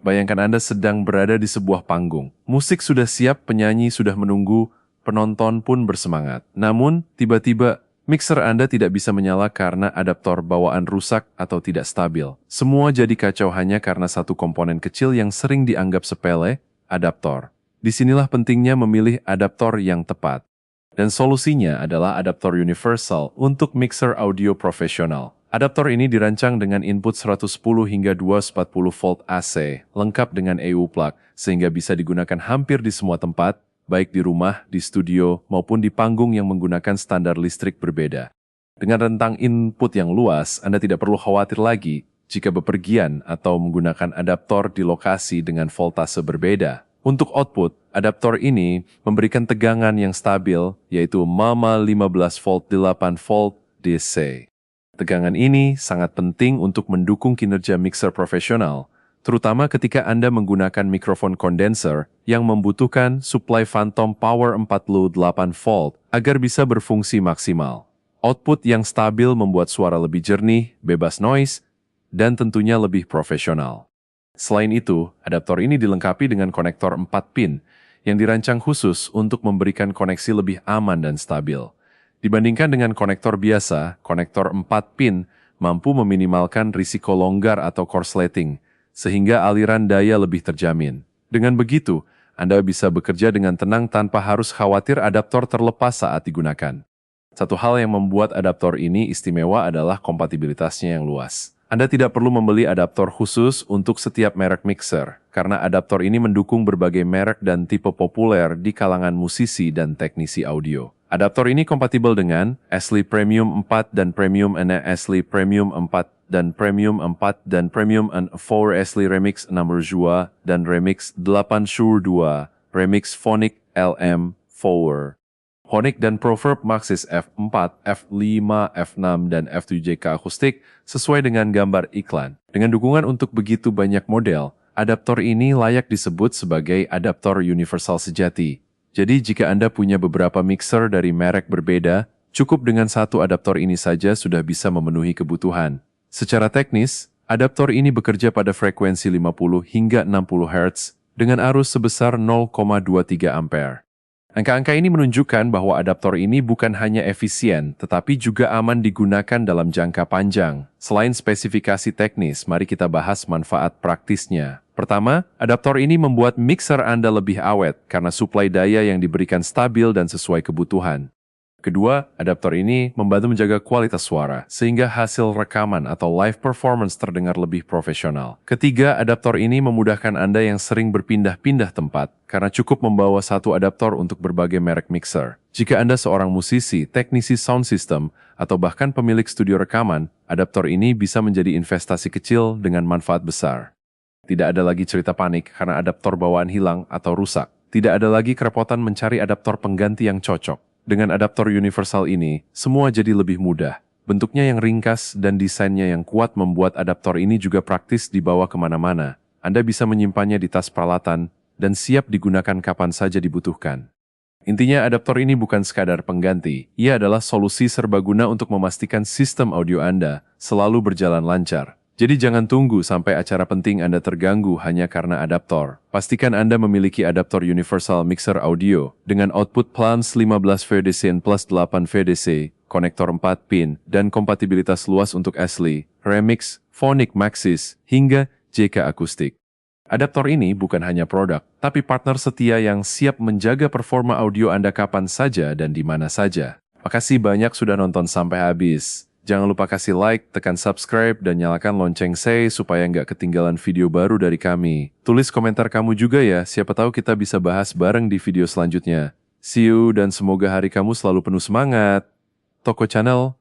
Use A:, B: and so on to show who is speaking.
A: Bayangkan Anda sedang berada di sebuah panggung. Musik sudah siap, penyanyi sudah menunggu, penonton pun bersemangat. Namun, tiba-tiba mixer Anda tidak bisa menyala karena adaptor bawaan rusak atau tidak stabil. Semua jadi kacau hanya karena satu komponen kecil yang sering dianggap sepele, adaptor. Disinilah pentingnya memilih adaptor yang tepat. Dan solusinya adalah adaptor universal untuk mixer audio profesional. Adaptor ini dirancang dengan input 110 hingga 240 volt AC, lengkap dengan EU plug, sehingga bisa digunakan hampir di semua tempat, baik di rumah, di studio, maupun di panggung yang menggunakan standar listrik berbeda. Dengan rentang input yang luas, Anda tidak perlu khawatir lagi jika bepergian atau menggunakan adaptor di lokasi dengan voltase berbeda. Untuk output, adaptor ini memberikan tegangan yang stabil, yaitu MAMA 15 volt 8 volt DC. Tegangan ini sangat penting untuk mendukung kinerja mixer profesional, terutama ketika Anda menggunakan mikrofon kondenser yang membutuhkan suplai phantom power 48 volt agar bisa berfungsi maksimal. Output yang stabil membuat suara lebih jernih, bebas noise, dan tentunya lebih profesional. Selain itu, adaptor ini dilengkapi dengan konektor 4 pin yang dirancang khusus untuk memberikan koneksi lebih aman dan stabil. Dibandingkan dengan konektor biasa, konektor 4 pin mampu meminimalkan risiko longgar atau korsleting, sehingga aliran daya lebih terjamin. Dengan begitu, Anda bisa bekerja dengan tenang tanpa harus khawatir adaptor terlepas saat digunakan. Satu hal yang membuat adaptor ini istimewa adalah kompatibilitasnya yang luas. Anda tidak perlu membeli adaptor khusus untuk setiap merek mixer, karena adaptor ini mendukung berbagai merek dan tipe populer di kalangan musisi dan teknisi audio. Adaptor ini kompatibel dengan Ashley Premium 4 dan Premium N, Ashley Premium 4 dan Premium 4 dan Premium N4, Ashley Remix 6 Rujua dan Remix 8 Shure 2, Remix Phonic LM4. Phonic dan Proverb Maxis F4, F5, F6, dan F7JK akustik sesuai dengan gambar iklan. Dengan dukungan untuk begitu banyak model, adaptor ini layak disebut sebagai adaptor universal sejati. Jadi jika Anda punya beberapa mixer dari merek berbeda, cukup dengan satu adaptor ini saja sudah bisa memenuhi kebutuhan. Secara teknis, adaptor ini bekerja pada frekuensi 50 hingga 60 Hz dengan arus sebesar 0,23 ampere. Angka-angka ini menunjukkan bahwa adaptor ini bukan hanya efisien, tetapi juga aman digunakan dalam jangka panjang. Selain spesifikasi teknis, mari kita bahas manfaat praktisnya. Pertama, adaptor ini membuat mixer Anda lebih awet karena suplai daya yang diberikan stabil dan sesuai kebutuhan. Kedua, adaptor ini membantu menjaga kualitas suara, sehingga hasil rekaman atau live performance terdengar lebih profesional. Ketiga, adaptor ini memudahkan Anda yang sering berpindah-pindah tempat, karena cukup membawa satu adaptor untuk berbagai merek mixer. Jika Anda seorang musisi, teknisi sound system, atau bahkan pemilik studio rekaman, adaptor ini bisa menjadi investasi kecil dengan manfaat besar. Tidak ada lagi cerita panik karena adaptor bawaan hilang atau rusak. Tidak ada lagi kerepotan mencari adaptor pengganti yang cocok. Dengan adaptor universal ini, semua jadi lebih mudah. Bentuknya yang ringkas dan desainnya yang kuat membuat adaptor ini juga praktis dibawa kemana-mana. Anda bisa menyimpannya di tas peralatan dan siap digunakan kapan saja dibutuhkan. Intinya adaptor ini bukan sekadar pengganti. Ia adalah solusi serbaguna untuk memastikan sistem audio Anda selalu berjalan lancar. Jadi jangan tunggu sampai acara penting Anda terganggu hanya karena adaptor. Pastikan Anda memiliki adaptor universal mixer audio dengan output plus 15 VDC plus 8 VDC, konektor 4 pin, dan kompatibilitas luas untuk Ashley, Remix, Phonic Maxis, hingga JK akustik. Adaptor ini bukan hanya produk, tapi partner setia yang siap menjaga performa audio Anda kapan saja dan di mana saja. Makasih banyak sudah nonton sampai habis. Jangan lupa kasih like, tekan subscribe, dan nyalakan lonceng say supaya nggak ketinggalan video baru dari kami. Tulis komentar kamu juga ya, siapa tahu kita bisa bahas bareng di video selanjutnya. See you dan semoga hari kamu selalu penuh semangat. Toko Channel